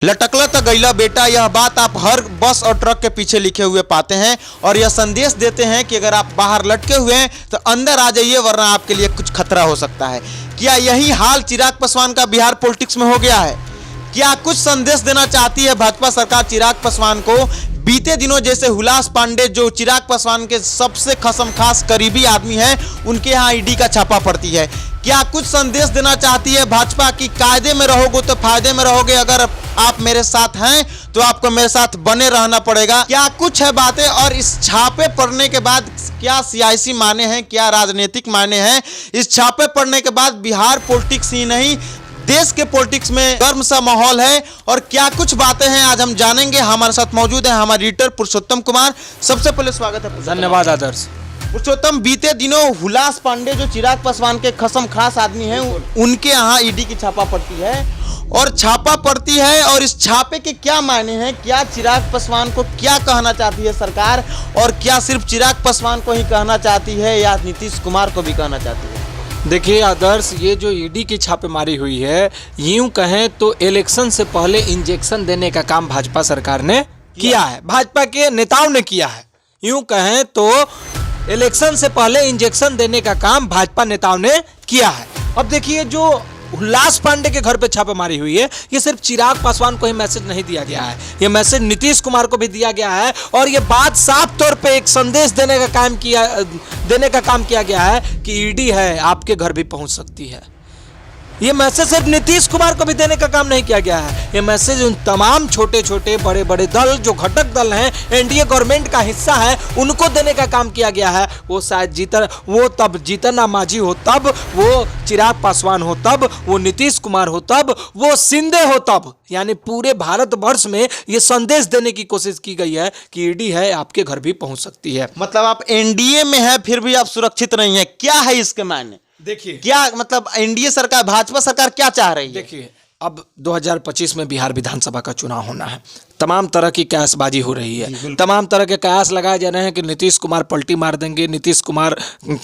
लटकला त गैला बेटा, यह बात आप हर बस और ट्रक के पीछे लिखे हुए पाते हैं और यह संदेश देते हैं कि अगर आप बाहर लटके हुए हैं तो अंदर आ जाइए, वरना आपके लिए कुछ खतरा हो सकता है। क्या यही हाल चिराग पासवान का बिहार पॉलिटिक्स में हो गया है? क्या कुछ संदेश देना चाहती है भाजपा सरकार चिराग पासवान को? बीते दिनों जैसे हुलास पांडे जो चिराग पासवान के सबसे खसमखास करीबी आदमी हैं, उनके यहाँ ईडी का छापा पड़ती है। क्या कुछ संदेश देना चाहती है भाजपा की कायदे में रहोगे तो फायदे में रहोगे, अगर आप मेरे साथ हैं तो आपको मेरे साथ बने रहना पड़ेगा? क्या कुछ है बातें? और इस छापे पड़ने के बाद क्या सियासी मायने हैं, क्या राजनीतिक मायने हैं? इस छापे पड़ने के बाद बिहार पॉलिटिक्स ही नहीं, देश के पॉलिटिक्स में गर्म सा माहौल है। और क्या कुछ बातें हैं आज हम जानेंगे। हमारे साथ मौजूद है हमारे एडिटर पुरुषोत्तम कुमार। सबसे पहले स्वागत है। धन्यवाद आदर्श। पुरुषोत्तम, बीते दिनों हुलास पांडे जो चिराग पासवान के खसम खास आदमी हैं, उनके यहाँ ईडी की छापा पड़ती है और छापा पड़ती है। और इस छापे के क्या मायने हैं? क्या चिराग पासवान को क्या कहना चाहती है सरकार? और क्या सिर्फ चिराग पासवान को ही कहना चाहती है या नीतीश कुमार को भी कहना चाहती है? देखिए आदर्श, ये जो ईडी की छापेमारी हुई है, यूं कहें तो इलेक्शन से पहले इंजेक्शन देने का काम भाजपा सरकार ने किया है, भाजपा के नेताओं ने किया है। यूं कहें तो इलेक्शन से पहले इंजेक्शन देने का काम भाजपा नेताओं ने किया है। अब देखिए, जो हुलास पांडे के घर पे छापेमारी हुई है, ये सिर्फ चिराग पासवान को ही मैसेज नहीं दिया गया है, ये मैसेज नीतीश कुमार को भी दिया गया है। और ये बात साफ तौर पे एक संदेश देने का काम किया गया है कि ईडी है, आपके घर भी पहुंच सकती है। ये मैसेज सिर्फ नीतीश कुमार को भी देने का काम नहीं किया गया है, ये मैसेज उन तमाम छोटे छोटे बड़े बड़े दल जो घटक दल हैं, एनडीए गवर्नमेंट का हिस्सा है, उनको देने का काम किया गया है। वो शायद तब जीतन राम मांझी हो, तब वो चिराग पासवान हो, तब वो नीतीश कुमार हो, तब वो शिंदे हो, तब यानी पूरे भारतवर्ष में ये संदेश देने की कोशिश की गई है कि ईडी है, आपके घर भी पहुंच सकती है। मतलब आप एनडीए में है फिर भी आप सुरक्षित नहीं है, क्या है इसके मायने? देखिए, क्या मतलब एनडीए सरकार, भाजपा सरकार क्या चाह रही है? देखिए, अब 2025 में बिहार विधानसभा का चुनाव होना है। तमाम तरह की कयासबाजी हो रही है, तमाम तरह के कयास लगाए जा रहे हैं कि नीतीश कुमार पलटी मार देंगे, नीतीश कुमार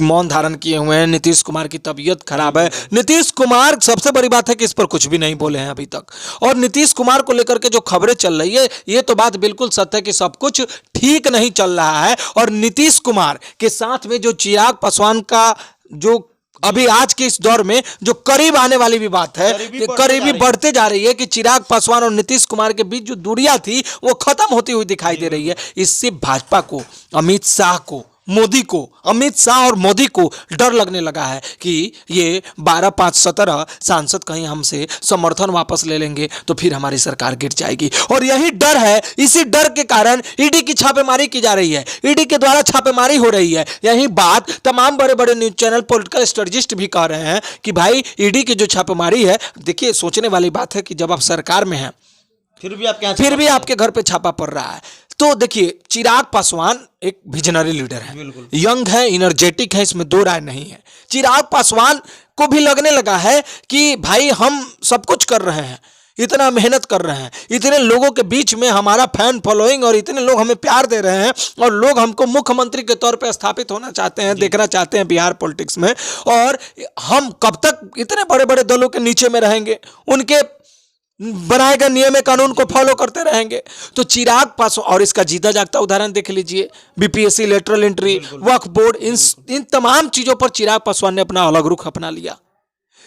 मौन धारण किए हुए हैं, नीतीश कुमार की तबीयत खराब है। नीतीश कुमार, सबसे बड़ी बात है कि इस पर कुछ भी नहीं बोले हैं अभी तक। और नीतीश कुमार को लेकर के जो खबरें चल रही है, ये तो बात बिल्कुल सत्य है कि सब कुछ ठीक नहीं चल रहा है। और नीतीश कुमार के साथ में जो चिराग पासवान का जो अभी आज के इस दौर में जो करीब आने वाली भी बात है, करीबी बढ़ते जा रही है कि चिराग पासवान और नीतीश कुमार के बीच जो दूरियां थी वो खत्म होती हुई दिखाई दे रही है। इससे भाजपा को, अमित शाह को, अमित शाह और मोदी को डर लगने लगा है कि ये 12-5-17 सांसद कहीं हमसे समर्थन वापस ले लेंगे तो फिर हमारी सरकार गिर जाएगी। और यही डर है, इसी डर के कारण ईडी की छापेमारी की जा रही है, ईडी के द्वारा छापेमारी हो रही है। यही बात तमाम बड़े बड़े न्यूज चैनल, पॉलिटिकल स्ट्रेटजिस्ट भी कह रहे हैं कि भाई ईडी की जो छापेमारी है, देखिए सोचने वाली बात है कि जब आप सरकार में हैं फिर भी आपके घर पे छापा पड़ रहा है। तो देखिए, चिराग पासवान एक विजनरी लीडर है, यंग है, एनर्जेटिक है, इसमें दो राय नहीं है। चिराग पासवान को भी लगने लगा है कि भाई हम सब कुछ कर रहे हैं, इतना मेहनत कर रहे हैं, इतने लोगों के बीच में हमारा फैन फॉलोइंग और इतने लोग हमें प्यार दे रहे हैं और लोग हमको मुख्यमंत्री के तौर पे स्थापित होना चाहते हैं, देखना चाहते हैं बिहार पॉलिटिक्स में। और हम कब तक इतने बड़े बड़े दलों के नीचे में रहेंगे, उनके बनाए गए नियम कानून को फॉलो करते रहेंगे? तो चिराग पासवान, और इसका जीता जागता उदाहरण देख लीजिए, बीपीएससी, लेटरल एंट्री, वक्फ बोर्ड, इन तमाम चीजों पर चिराग पासवान ने अपना अलग रुख अपना लिया।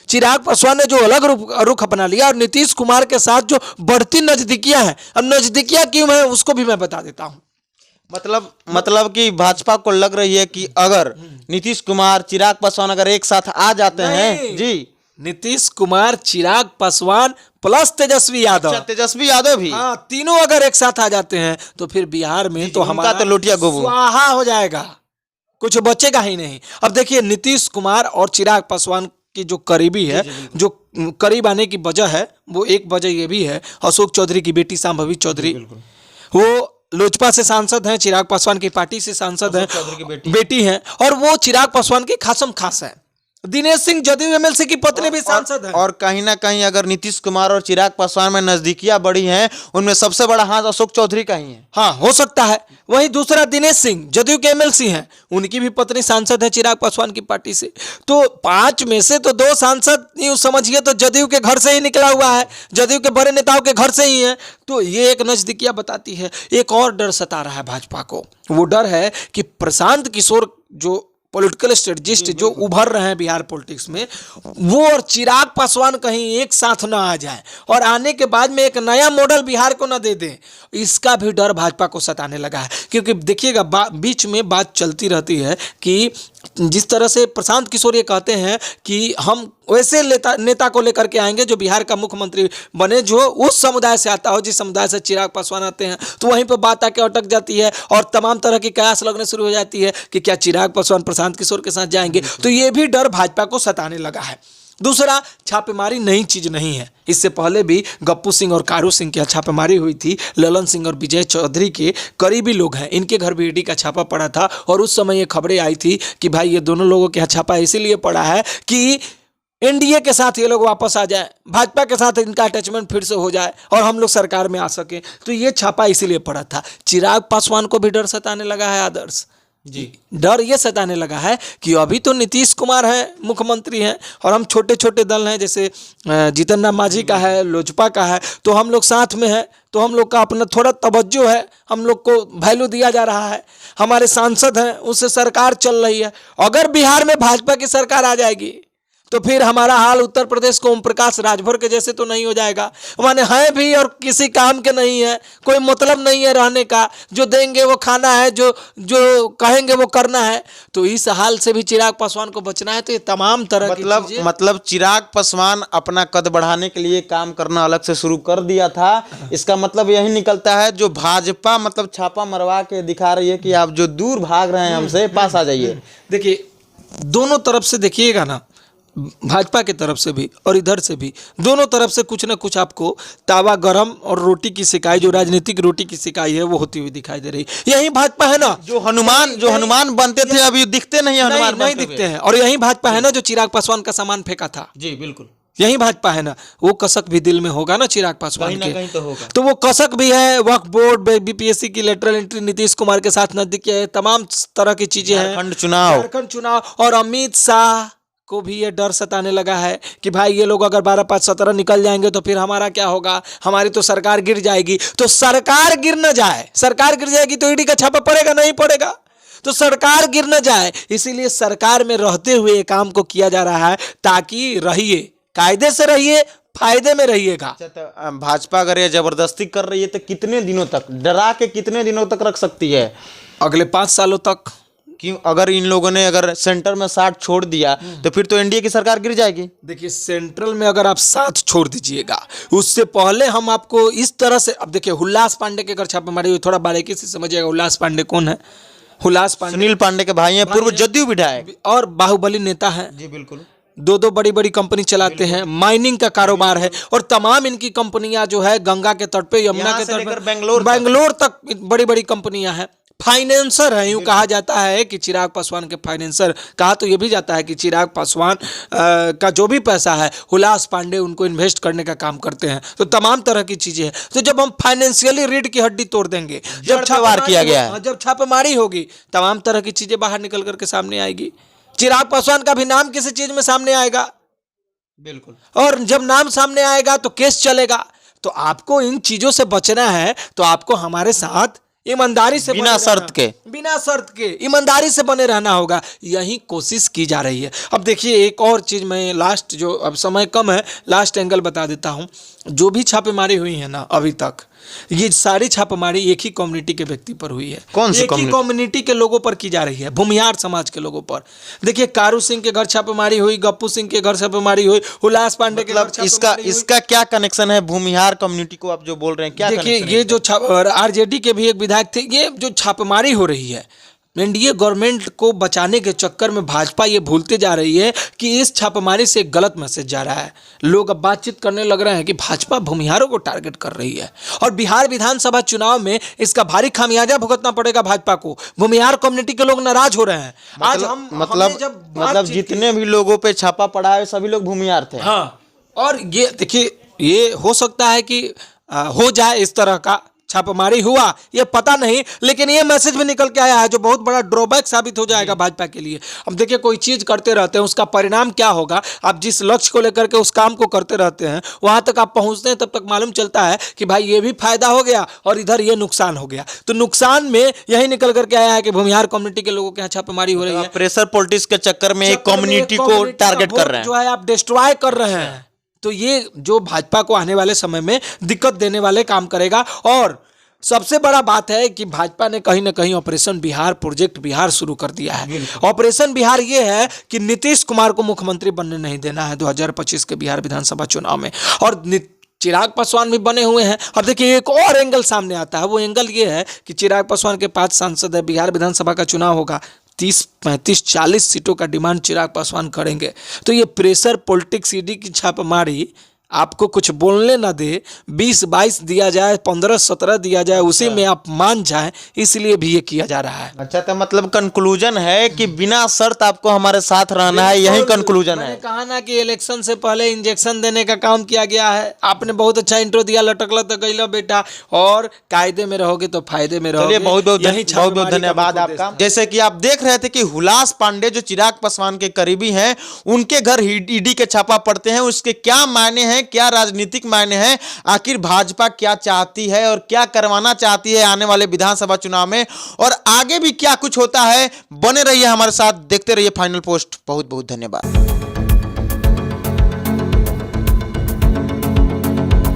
चिराग पासवान ने जो अलग रुख अपना लिया और नीतीश कुमार के साथ जो बढ़ती नजदीकियां हैं, अब नजदीकियां क्यों है उसको भी मैं बता देता हूं। मतलब कि भाजपा को लग रही है कि अगर नीतीश कुमार, चिराग पासवान अगर एक साथ आ जाते हैं जी, नीतीश कुमार, चिराग पासवान प्लस तेजस्वी यादव भी, हाँ, तीनों अगर एक साथ आ जाते हैं तो फिर बिहार में तो हमारा तो लोटिया गोबू स्वाहा हो जाएगा, कुछ बचेगा ही नहीं। अब देखिए, नीतीश कुमार और चिराग पासवान की जो करीबी है, जो करीब आने की वजह है, वो एक वजह ये भी है, अशोक चौधरी की बेटी शांभवी चौधरी, वो लोजपा से सांसद हैं, चिराग पासवान की पार्टी से सांसद हैं, बेटी हैं, और वो चिराग पासवान की खासम खास है। दिनेश सिंह जदयू एमएलसी की पत्नी भी सांसद है। और कहीं ना कहीं अगर नीतीश कुमार और चिराग पासवान में नजदीकियां बढ़ी हैं, उनमें सबसे बड़ा हाथ अशोक चौधरी का ही है। हाँ, हो सकता है। वहीं दूसरा दिनेश सिंह जदयू के एमएलसी हैं, उनकी भी पत्नी सांसद है चिराग पासवान की पार्टी से। तो 5 में से तो 2 सांसद यूं समझिए तो जदयू के घर से ही निकला हुआ है, जदयू के बड़े नेताओं के घर से ही है। तो ये एक नजदीकियां बताती है। एक और डर सता रहा है भाजपा को, वो डर है कि प्रशांत किशोर जो पॉलिटिकल स्ट्रेटजिस्ट जो उभर रहे हैं बिहार पॉलिटिक्स में, वो और चिराग पासवान कहीं एक साथ ना आ जाए और आने के बाद में एक नया मॉडल बिहार को ना दे दें। इसका भी डर भाजपा को सताने लगा है। क्योंकि देखिएगा बीच में बात चलती रहती है कि जिस तरह से प्रशांत किशोर ये कहते हैं कि हम वैसे नेता को लेकर के आएंगे जो बिहार का मुख्यमंत्री बने, जो उस समुदाय से आता हो जिस समुदाय से चिराग पासवान आते हैं, तो वहीं पर बात आके अटक जाती है और तमाम तरह की कयास लगने शुरू हो जाती है कि क्या चिराग पासवान प्रशांत किशोर के साथ जाएंगे। तो ये भी डर भाजपा को सताने लगा है। दूसरा, छापेमारी नई चीज नहीं है। इससे पहले भी गप्पू सिंह और कारू सिंह की छापेमारी हुई थी। ललन सिंह और विजय चौधरी के करीबी लोग हैं, इनके घर भी ईडी का छापा पड़ा था और उस समय ये खबरें आई थी कि भाई ये दोनों लोगों के यहाँ छापा इसीलिए पड़ा है कि एनडीए के साथ ये लोग वापस आ जाए, भाजपा के साथ इनका अटैचमेंट फिर से हो जाए और हम लोग सरकार में आ सके। तो ये छापा इसीलिए पड़ा था। चिराग पासवान को भी डर सताने लगा है आदर्श जी। डर ये सताने लगा है कि अभी तो नीतीश कुमार है, मुख्यमंत्री हैं, और हम छोटे छोटे दल हैं, जैसे जीतन राम मांझी का है, लोजपा का है, तो हम लोग साथ में हैं, तो हम लोग का अपना थोड़ा तवज्जो है, हम लोग को वैल्यू दिया जा रहा है, हमारे सांसद हैं, उससे सरकार चल रही है। अगर बिहार में भाजपा की सरकार आ जाएगी तो फिर हमारा हाल उत्तर प्रदेश को ओम प्रकाश राजभर के जैसे तो नहीं हो जाएगा। माने हैं भी और किसी काम के नहीं है, कोई मतलब नहीं है रहने का, जो देंगे वो खाना है, जो कहेंगे वो करना है। तो इस हाल से भी चिराग पासवान को बचना है। तो ये तमाम तरह की चीजें, मतलब चिराग पासवान अपना कद बढ़ाने के लिए काम करना अलग से शुरू कर दिया था। इसका मतलब यही निकलता है, जो भाजपा मतलब छापा मरवा के दिखा रही है कि आप जो दूर भाग रहे हैं हमसे, पास आ जाइए। देखिए, दोनों तरफ से देखिएगा ना, भाजपा की तरफ से भी और इधर से भी, दोनों तरफ से कुछ ना कुछ आपको तावा गरम और रोटी की सिकाई, जो राजनीतिक रोटी की सिकाई है, वो होती हुई दिखाई दे रही। यही भाजपा है ना जो हनुमान बनते थे, अभी दिखते नहीं, हनुमान नहीं दिखते हैं। और यही भाजपा है ना जो चिराग पासवान का सामान फेंका था। जी बिल्कुल, यही भाजपा है ना। वो कसक भी दिल में होगा ना चिराग पासवान के, कहीं तो होगा। तो वो कसक भी है। वक्फ बोर्ड, बीपीएससी की लेटरल एंट्री, नीतीश कुमार के साथ नजदीक है, तमाम तरह की चीजें हैं, झारखंड चुनाव, और अमित शाह को भी ये डर सताने लगा है कि भाई ये लोग अगर 12, 5, 17 निकल जाएंगे तो फिर हमारा क्या होगा, हमारी तो सरकार गिर जाएगी। तो सरकार गिर न जाए, सरकार गिर जाएगी तो ईडी का छापा पड़ेगा, नहीं पड़ेगा। तो सरकार गिर न जाए, इसीलिए सरकार में रहते हुए ये काम को किया जा रहा है, ताकि रहिए, कायदे से रहिए, फायदे में रहिएगा। भाजपा अगर ये जबरदस्ती कर रही है तो कितने दिनों तक डरा के, कितने दिनों तक रख सकती है? अगले 5 सालों तक। क्यों? अगर इन लोगों ने अगर सेंटर में 60 छोड़ दिया तो फिर तो एनडीए की सरकार गिर जाएगी। देखिए, सेंट्रल में अगर आप 7 छोड़ दीजिएगा, उससे पहले हम आपको इस तरह से, अब देखिए हुल्लास पांडे के घर छापेमारी हुई, थोड़ा बारीकी से समझिएगा। हुल्लास पांडे कौन है? हुल्लास पांडे सुनील पांडे के भाई हैं, पूर्व जदयू विधायक और बाहुबली नेता है जी। बिल्कुल, 2 बड़ी बड़ी कंपनी चलाते हैं, माइनिंग का कारोबार है, और तमाम इनकी कंपनियां जो है गंगा के तट पे, यमुना के तट पे, बेंगलोर तक बड़ी बड़ी कंपनियां हैं। फाइनेंसर है, यूं कहा जाता है कि चिराग पासवान के फाइनेंसर। कहा तो ये भी जाता है कि चिराग पासवान का जो भी पैसा है हुलास पांडे उनको इन्वेस्ट करने का काम करते हैं। तो तमाम तरह की चीजें हैं। तो जब हम फाइनेंशियली रीढ़ की हड्डी तोड़ देंगे, जब छापेमारी होगी, तमाम तरह की चीजें बाहर निकल करके सामने आएगी। चिराग पासवान का भी नाम किसी चीज में सामने आएगा, बिल्कुल, और जब नाम सामने आएगा तो केस चलेगा। तो आपको इन चीजों से बचना है, तो आपको हमारे साथ ईमानदारी से, बिना शर्त के ईमानदारी से बने रहना होगा। यही कोशिश की जा रही है। अब देखिए, एक और चीज मैं लास्ट, जो अब समय कम है, लास्ट एंगल बता देता हूं। जो भी छापेमारी हुई है ना अभी तक, ये सारी छापेमारी एक ही कम्युनिटी के व्यक्ति पर हुई है। कौन सी एक ही कम्युनिटी के लोगों पर की जा रही है, भूमिहार समाज के लोगों पर। देखिए, कारू सिंह के घर छापेमारी हुई, गप्पू सिंह के घर छापेमारी हुई, हुलास पांडे के घर छापेमारी हुई। इसका क्या कनेक्शन है भूमिहार कम्युनिटी को आप जो बोल रहे हैं? क्या देखिए, ये जो आरजेडी के भी एक विधायक थे, ये जो छापेमारी हो रही है, एनडीए गवर्नमेंट को बचाने के चक्कर में भाजपा ये भूलते जा रही है कि इस छापेमारी से एक गलत मैसेज जा रहा है। लोग अब बातचीत करने लग रहे हैं कि भाजपा भूमिहारों को टारगेट कर रही है और बिहार विधानसभा चुनाव में इसका भारी खामियाजा भुगतना पड़ेगा भाजपा को। भूमिहार कम्युनिटी के लोग नाराज हो रहे हैं। आज हम मतलब जितने भी लोगों पे छापा पड़ा है सभी लोग भूमिहार थे। हाँ, और ये देखिए, ये हो सकता है कि हो जाए इस तरह का छापेमारी हुआ, ये पता नहीं, लेकिन ये मैसेज भी निकल के आया है जो बहुत बड़ा ड्रॉबैक साबित हो जाएगा भाजपा के लिए। अब देखिए, कोई चीज़ करते रहते हैं उसका परिणाम क्या होगा। आप जिस लक्ष्य को लेकर के उस काम को करते रहते हैं वहां तक आप पहुंचते हैं, तब तक मालूम चलता है कि भाई ये भी फायदा हो गया और इधर ये नुकसान हो गया। तो नुकसान में यही निकल करके आया है कि भूमिहार कम्युनिटी के लोगों के यहाँ छापेमारी हो रही है। प्रेशर पॉलिटिक्स के चक्कर में एक कम्युनिटी को टारगेट कर रहे हैं, जो है आप डिस्ट्रॉय कर रहे हैं। तो ये जो भाजपा को आने वाले समय में दिक्कत देने वाले काम करेगा। और सबसे बड़ा बात है कि भाजपा ने कहीं ना कहीं ऑपरेशन बिहार, प्रोजेक्ट बिहार शुरू कर दिया है। ऑपरेशन बिहार ये है कि नीतीश कुमार को मुख्यमंत्री बनने नहीं देना है 2025 के बिहार विधानसभा चुनाव में। और चिराग पासवान भी बने हुए हैं। अब देखिए, एक और एंगल सामने आता है। वो एंगल ये है कि चिराग पासवान के 5 सांसद है, बिहार विधानसभा का चुनाव होगा, 30, 35, 40 सीटों का डिमांड चिराग पासवान करेंगे। तो ये प्रेशर पॉलिटिक्स, ईडी की छापेमारी आपको कुछ बोलने ना दे, 20-22 दिया जाए, 15-17 दिया जाए, उसी में आप मान जाएं, इसलिए भी ये किया जा रहा है। अच्छा, तो मतलब कंक्लूजन है कि बिना शर्त आपको हमारे साथ रहना है, यही कंक्लूजन है। मैंने कहा ना कि इलेक्शन से पहले इंजेक्शन देने का काम किया गया है। आपने बहुत अच्छा इंट्रो दिया, लटकला तो गईला बेटा, और कायदे में रहोगे तो फायदे में रहोगे। बहुत बहुत धन्यवाद आपका। जैसे कि आप देख रहे थे कि हुलास पांडे जो चिराग पासवान के करीबी हैं, उनके घर ईडी के छापा पड़ते हैं। उसके क्या मायने हैं, क्या राजनीतिक मायने हैं, आखिर भाजपा क्या चाहती है और क्या करवाना चाहती है आने वाले विधानसभा चुनाव में, और आगे भी क्या कुछ होता है। बने रहिए हमारे साथ, देखते रहिए फाइनल पोस्ट। बहुत बहुत धन्यवाद।